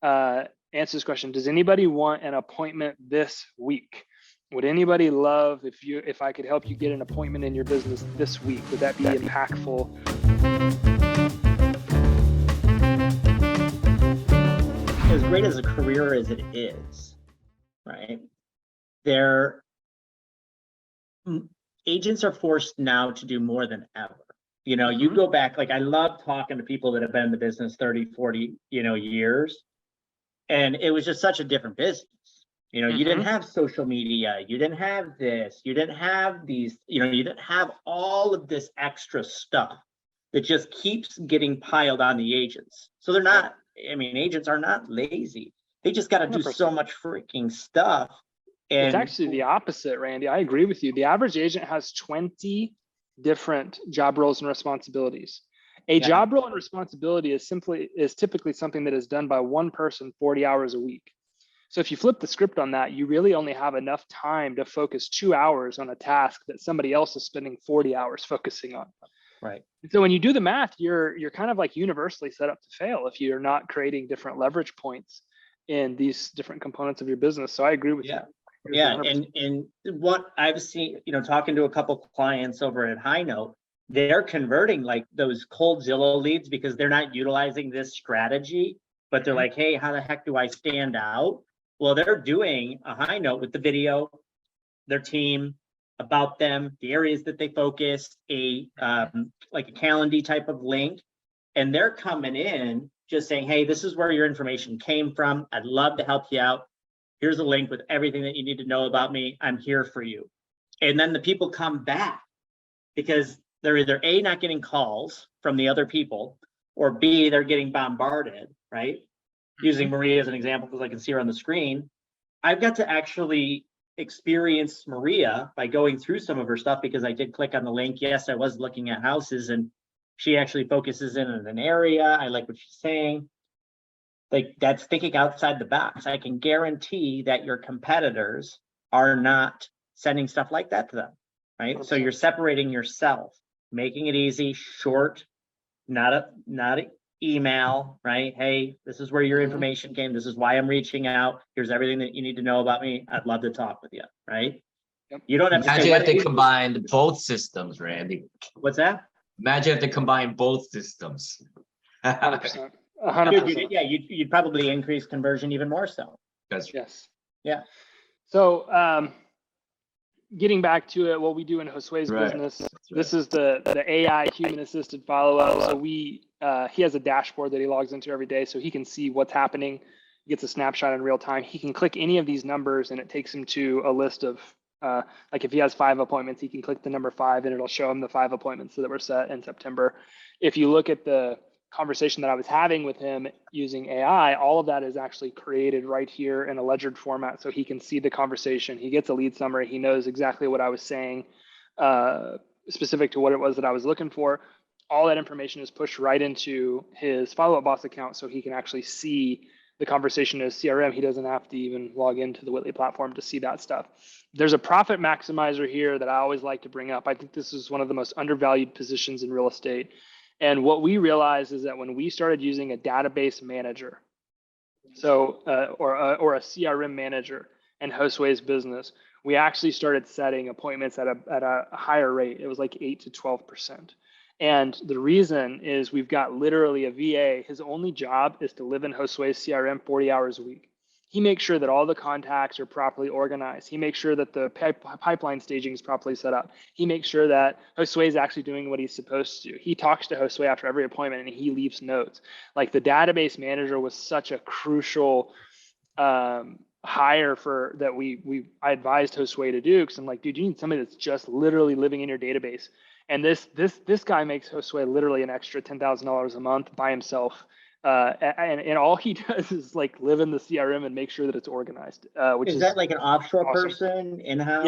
answer this question. Does anybody want an appointment this week? Would anybody love if I could help you get an appointment in your business this week? Would that be impactful? As great as a career as it is, right? Agents are forced now to do more than ever. You go back, like I love talking to people that have been in the business 30, 40, years. And it was just such a different business. You didn't have social media, you didn't have this, you didn't have these, you didn't have all of this extra stuff that just keeps getting piled on the agents. So they're not, agents are not lazy. They just got to do so much freaking stuff. And it's actually the opposite, Randy. I agree with you. The average agent has 20 different job roles and responsibilities. A job role and responsibility is typically something that is done by one person 40 hours a week. So if you flip the script on that, you really only have enough time to focus 2 hours on a task that somebody else is spending 40 hours focusing on. Right. So when you do the math, you're kind of like universally set up to fail if you're not creating different leverage points in these different components of your business. So I agree with you. Yeah, and what I've seen, talking to a couple of clients over at HighNote, they're converting like those cold Zillow leads because they're not utilizing this strategy, but they're like, hey, how the heck do I stand out? Well, they're doing a HighNote with the video, their team, about them, the areas that they focus, like a Calendly type of link, and they're coming in just saying, hey, this is where your information came from. I'd love to help you out. Here's a link with everything that you need to know about me. I'm here for you. And then the people come back because they're either A, not getting calls from the other people, or B, they're getting bombarded, right? Using Maria as an example, because I can see her on the screen. I've got to actually experience Maria by going through some of her stuff because I did click on the link. Yes, I was looking at houses and she actually focuses in on an area. I like what she's saying. Like, that's thinking outside the box. I can guarantee that your competitors are not sending stuff like that to them, right? So you're separating yourself, making it easy, short, not a email, right? Hey, this is where your information came. This is why I'm reaching out. Here's everything that you need to know about me. I'd love to talk with you, right? You don't have to imagine if they combined both systems, Randy. What's that? Imagine if they combine both systems. 100%. 100%. Yeah, you'd probably increase conversion even more so. Yes. Yeah. So getting back to it, what we do in Josue's business, this is the AI human assisted follow-up. So he has a dashboard that he logs into every day so he can see what's happening. He gets a snapshot in real time. He can click any of these numbers and it takes him to a list of like if he has 5 appointments, he can click the number 5 and it'll show him the 5 appointments that were set in September. If you look at the conversation that I was having with him using AI, all of that is actually created right here in a ledgered format so he can see the conversation. He gets a lead summary. He knows exactly what I was saying, specific to what it was that I was looking for. All that information is pushed right into his follow-up boss account so he can actually see the conversation in his CRM. He doesn't have to even log into the Whitley platform to see that stuff. There's a profit maximizer here that I always like to bring up. I think this is one of the most undervalued positions in real estate. And what we realized is that when we started using a database manager, so or a CRM manager in Josue's business, we actually started setting appointments at a higher rate. It was like 8 to 12%. And the reason is we've got literally a VA. His only job is to live in Josue's CRM 40 hours a week. He makes sure that all the contacts are properly organized. He makes sure that the pipeline staging is properly set up. He makes sure that Josue is actually doing what he's supposed to do. He talks to Josue after every appointment and he leaves notes. Like, the database manager was such a crucial hire I advised Josue to do, because I'm like, dude, you need somebody that's just literally living in your database. And this guy makes Josue literally an extra $10,000 a month by himself. And all he does is like live in the CRM and make sure that it's organized. Which is that like an offshore awesome person in-house?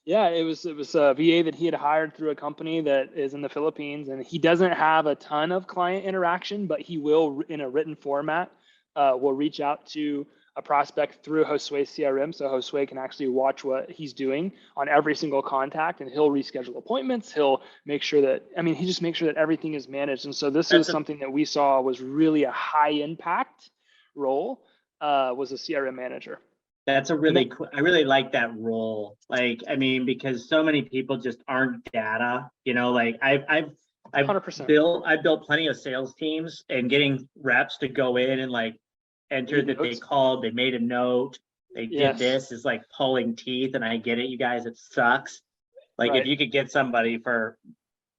Yeah. It was a VA that he had hired through a company that is in the Philippines, and he doesn't have a ton of client interaction, but he will, in a written format, will reach out to a prospect through Josue's CRM, so Josue can actually watch what he's doing on every single contact, and he'll reschedule appointments. He'll make sure that, he just makes sure that everything is managed. And so this is something that we saw was really a high impact role was a CRM manager. That's a really cool, I really like that role. Like, I mean, because so many people just aren't data, you know, like I've 100%. I've built plenty of sales teams, and getting reps to go in and like enter that they Notes. called, they made a note, they did Yes. this, is like pulling teeth. And I get it, you guys, it sucks. Like Right. if you could get somebody for,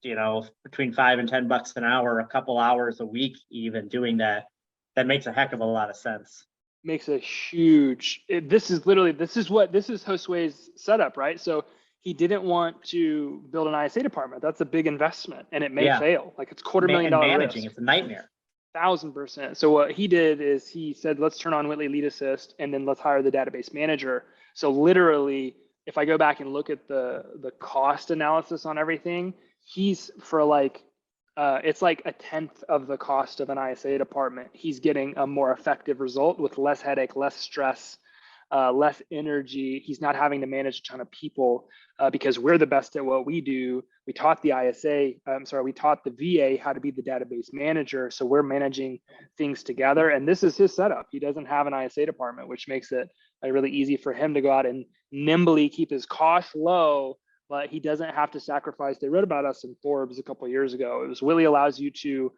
you know, between $5 and $10 an hour, a couple hours a week, even doing that, that makes a heck of a lot of sense. Makes a huge, this is Josue's setup, right? So he didn't want to build an ISA department. That's a big investment, and it may Yeah. fail. Like it's $250,000 And managing, risk. it's a nightmare. 1000%. So what he did is he said, let's turn on Whitley Lead Assist, and then let's hire the database manager. So literally, if I go back and look at the cost analysis on everything, he's for like, it's like 1/10 of the cost of an ISA department. He's getting a more effective result with less headache, less stress, less energy. He's not having to manage a ton of people because we're the best at what we do. We taught the we taught the VA how to be the database manager. So we're managing things together. And this is his setup. He doesn't have an ISA department, which makes it really easy for him to go out and nimbly keep his costs low, but he doesn't have to sacrifice. They wrote about us in Forbes a couple of years ago. It was Willie allows you to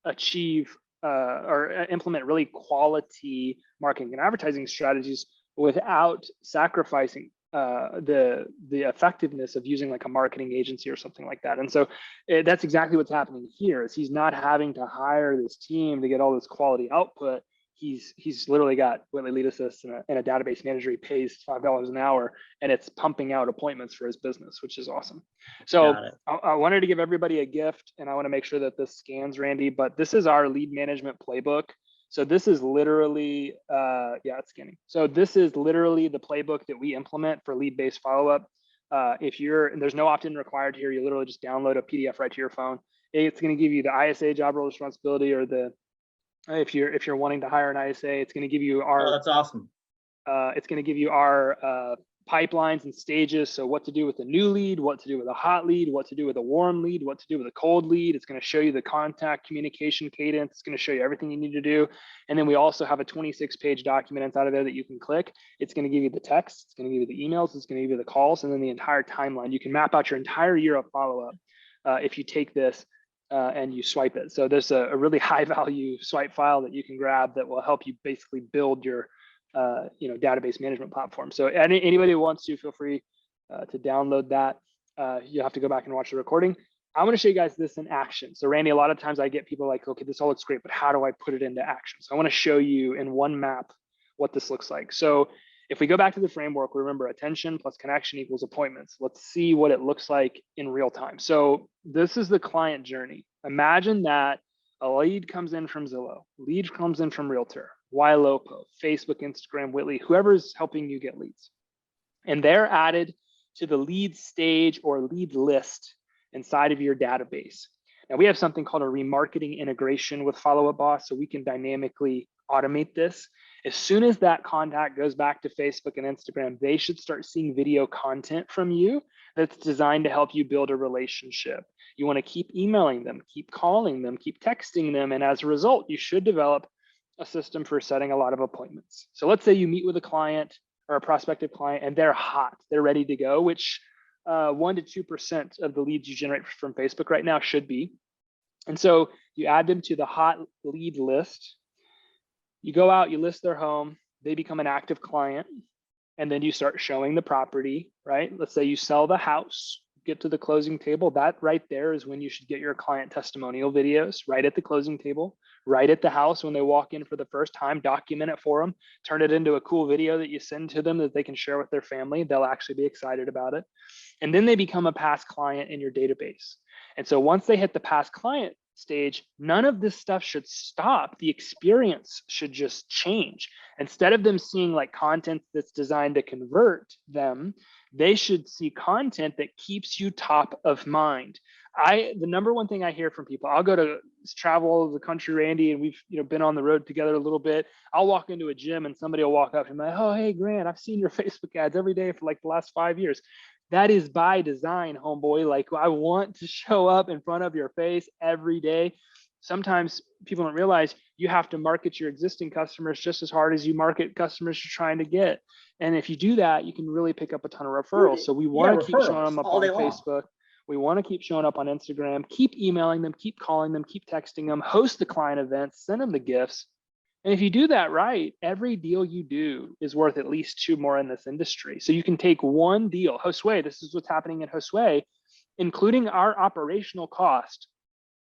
achieve or implement really quality marketing and advertising strategies without sacrificing the effectiveness of using like a marketing agency or something like that. And so that's exactly what's happening here. Is he's not having to hire this team to get all this quality output. He's literally got Whitley Lead Assist and a database manager he pays $5 an hour, and it's pumping out appointments for his business, which is awesome. So I wanted to give everybody a gift, and I want to make sure that this scans, Randy, but this is our lead management playbook. So this is literally, it's scanning. So this is literally the playbook that we implement for lead-based follow-up. And there's no opt-in required here. You literally just download a PDF right to your phone. It's going to give you the ISA job role responsibility, or if you're wanting to hire an ISA, it's going to give you our. Oh, that's awesome. It's going to give you our pipelines and stages. So what to do with a new lead, what to do with a hot lead, what to do with a warm lead, what to do with a cold lead. It's going to show you the contact communication cadence. It's going to show you everything you need to do. And then we also have a 26-page document inside of there that you can click. It's going to give you the text. It's going to give you the emails. It's going to give you the calls, and then the entire timeline. You can map out your entire year of follow-up if you take this and you swipe it. So there's a really high value swipe file that you can grab that will help you basically build your database management platform. So anybody who wants to, feel free to download that. You have to go back and watch the recording. I'm going to show you guys this in action. So Randy, a lot of times I get people like, okay, this all looks great, but how do I put it into action? So I want to show you in one map what this looks like. So if we go back to the framework, remember attention plus connection equals appointments. Let's see what it looks like in real time. So this is the client journey. Imagine that a lead comes in from Zillow, lead comes in from Realtor, YLOPO, Facebook, Instagram, Whitley, whoever's helping you get leads. And they're added to the lead stage or lead list inside of your database. Now we have something called a remarketing integration with Follow Up Boss, so we can dynamically automate this. As soon as that contact goes back to Facebook and Instagram, they should start seeing video content from you that's designed to help you build a relationship. You want to keep emailing them, keep calling them, keep texting them. And as a result, you should develop a system for setting a lot of appointments. So let's say you meet with a client or a prospective client and they're hot, they're ready to go, which 1 to 2% of the leads you generate from Facebook right now should be. And so you add them to the hot lead list. You go out, you list their home, they become an active client, and then you start showing the property, right? Let's say you sell the house, get to the closing table. That right there is when you should get your client testimonial videos, right at the closing table, right at the house when they walk in for the first time, document it for them, turn it into a cool video that you send to them that they can share with their family. They'll actually be excited about it. And then they become a past client in your database. And so once they hit the past client stage, none of this stuff should stop. The experience should just change. Instead of them seeing like content that's designed to convert them, they should see content that keeps you top of mind. The number one thing I hear from people, I'll go to travel all over the country, Randy, and we've been on the road together a little bit. I'll walk into a gym and somebody will walk up to me like, oh, hey, Grant, I've seen your Facebook ads every day for like the last 5 years. That is by design, homeboy. Like I want to show up in front of your face every day. sometimes people don't realize you have to market your existing customers just as hard as you market customers you're trying to get. And if you do that, you can really pick up a ton of referrals. So we want to keep showing them up on Facebook. We want to keep showing up on Instagram, keep emailing them, keep calling them, keep texting them, host the client events, send them the gifts. And if you do that right, every deal you do is worth at least 2 more in this industry. So you can take one deal, Josue, this is what's happening at Josue, including our operational cost.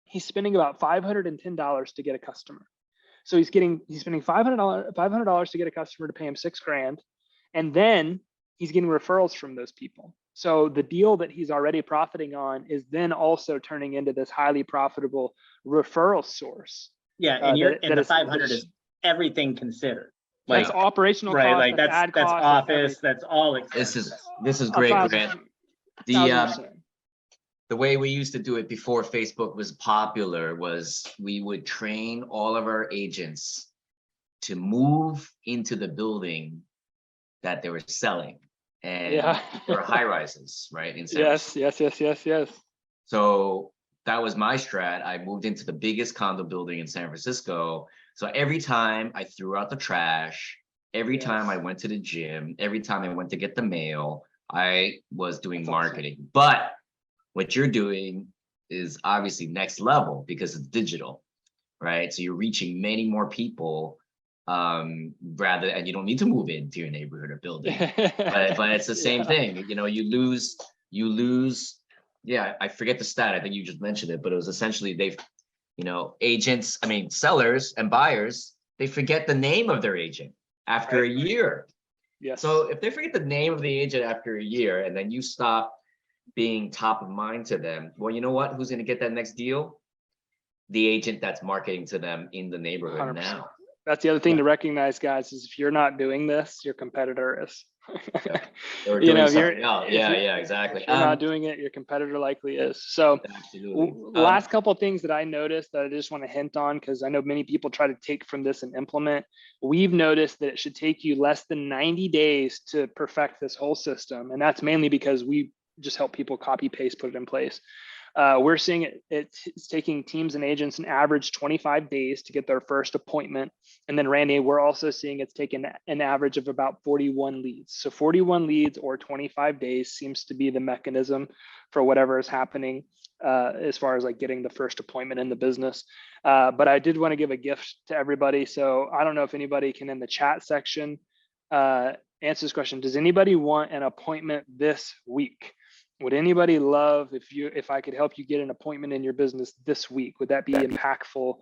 He's spending about $510 to get a customer. So he's spending $500 to get a customer to pay him $6,000. And then he's getting referrals from those people. So the deal that he's already profiting on is then also turning into this highly profitable referral source. Yeah, and the 500 is everything considered. Like, that's operational right, cost, like that's cost, office, that's all expenses. This is great, Grant. The way we used to do it before Facebook was popular was we would train all of our agents to move into the building that they were selling. And there were high rises, right? Yes. So that was my strat. I moved into the biggest condo building in San Francisco. So every time I threw out the trash, every time I went to the gym, every time I went to get the mail, I was doing marketing. Awesome. But what you're doing is obviously next level because it's digital, right? So you're reaching many more people and you don't need to move into your neighborhood or building, but it's the same thing. You know, you lose. Yeah, I forget the stat. I think you just mentioned it, but it was essentially sellers and buyers, they forget the name of their agent after a year. Yes. So if they forget the name of the agent after a year and then you stop being top of mind to them, well, you know what? Who's going to get that next deal? The agent that's marketing to them in the neighborhood 100%. Now. That's the other thing to recognize, guys, is if you're not doing this, your competitor is. Exactly. If you're not doing it, your competitor likely is. So last couple of things that I noticed that I just want to hint on, because I know many people try to take from this and implement. We've noticed that it should take you less than 90 days to perfect this whole system. And that's mainly because we just help people copy paste, put it in place. We're seeing it's taking teams and agents an average 25 days to get their first appointment. And then Randy, we're also seeing it's taken an average of about 41 leads. So 41 leads or 25 days seems to be the mechanism for whatever is happening as far as like getting the first appointment in the business. But I did want to give a gift to everybody. So I don't know if anybody can in the chat section answer this question. Does anybody want an appointment this week? Would anybody love if I could help you get an appointment in your business this week? Would that be impactful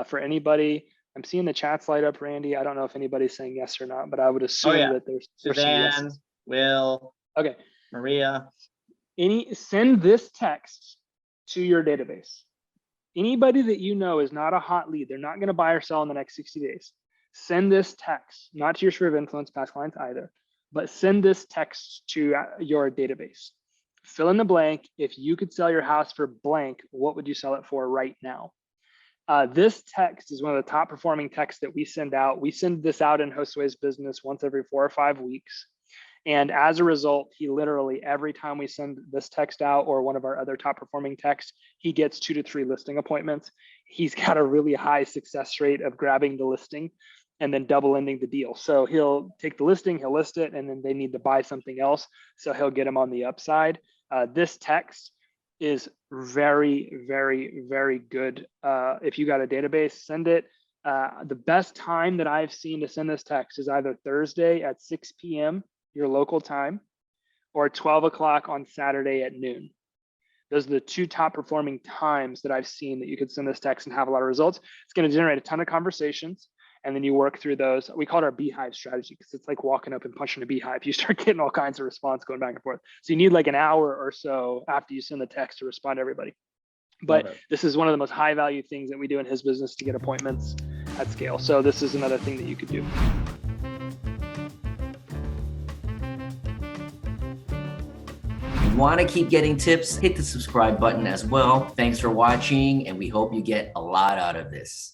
for anybody? I'm seeing the chats light up, Randy. I don't know if anybody's saying yes or not, but I would assume that there's Suzanne, Will, okay, Maria. Send this text to your database. Anybody that you know is not a hot lead, they're not going to buy or sell in the next 60 days. Send this text, not to your sphere of influence past clients either, but send this text to your database. Fill in the blank. If you could sell your house for blank, what would you sell it for right now? This text is one of the top performing texts that we send out. We send this out in Josue's business once every 4 or 5 weeks. And as a result, he literally, every time we send this text out or one of our other top performing texts, he gets 2 to 3 listing appointments. He's got a really high success rate of grabbing the listing and then double ending the deal. So he'll take the listing, he'll list it, and then they need to buy something else. So he'll get them on the upside. This text is very, very, very good. If you got a database, send it. The best time that I've seen to send this text is either Thursday at 6 p.m., your local time, or 12 o'clock on Saturday at noon. Those are the 2 top performing times that I've seen that you could send this text and have a lot of results. It's going to generate a ton of conversations. And then you work through those. We call it our beehive strategy because it's like walking up and punching a beehive. You start getting all kinds of response going back and forth. So you need like an hour or so after you send the text to respond to everybody. But this is one of the most high value things that we do in his business to get appointments at scale. So this is another thing that you could do. If you want to keep getting tips, hit the subscribe button as well. Thanks for watching, and we hope you get a lot out of this.